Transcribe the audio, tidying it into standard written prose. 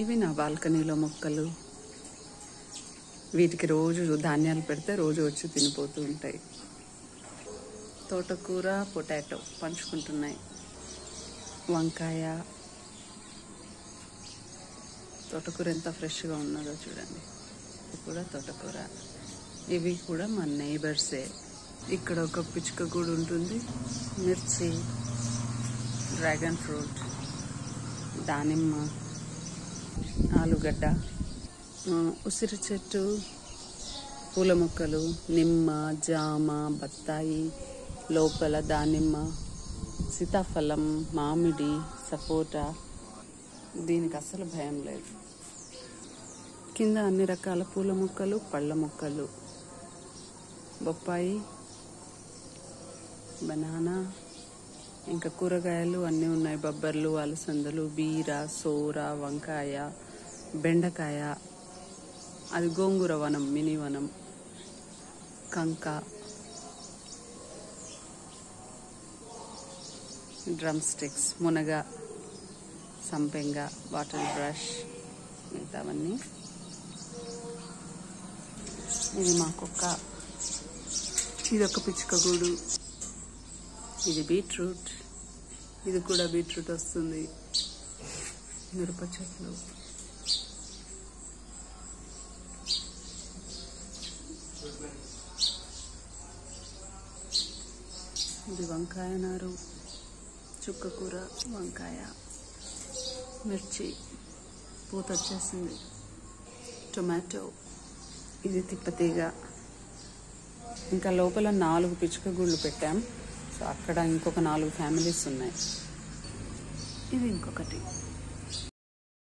ఇవి నా బాల్కనీలో మొక్కలు. వీటికి రోజు ధాన్యాలు పెడితే రోజు వచ్చి తినిపోతూ ఉంటాయి. తోటకూర, పొటాటో పంచుకుంటున్నాయి. వంకాయ, తోటకూర ఎంత ఫ్రెష్గా ఉన్నదో చూడండి. ఇది కూడా తోటకూర. ఇవి కూడా మా నైబర్సే. ఇక్కడ ఒక పిచ్చుక కూడా ఉంటుంది. మిర్చి, డ్రాగన్ ఫ్రూట్, దానిమ్మ, ఆలుగడ్డ, ఉసిరి చెట్టు, పూల మొక్కలు, నిమ్మ, జామ, బత్తాయి, లోపల దానిమ్మ, సీతాఫలం, మామిడి, సపోటా. దీనికి అస్సలు భయం లేదు. కింద అన్ని రకాల పూల మొక్కలు, పళ్ళ మొక్కలు, బొప్పాయి, బనానా, ఇంకా కూరగాయలు అన్నీ ఉన్నాయి. బొబ్బర్లు, అలసందలు, బీర, సోర, వంకాయ, బెండకాయ, అది గోంగూర వనం, మినీ వనం, కంక, డ్రమ్ స్టిక్స్, మునగ, సంపెంగ, బాటిల్ బ్రష్, మిగతావన్నీ. ఇది మా కుక్క. ఇదొక పిచ్చుక గూడు. ఇది బీట్రూట్. ఇది కూడా బీట్రూట్ వస్తుంది. మిరప చెట్లు. ఇది వంకాయ నారు, చుక్కకూర, వంకాయ, మిర్చి పూత వచ్చేసింది, టొమాటో. ఇది తిప్పతీగ. ఇంకా లోపల 4 పిచ్చుక గూళ్ళు పెట్టాం. సో అక్కడ ఇంకొక 4 ఫ్యామిలీస్ ఉన్నాయి. ఇది ఇంకొకటి.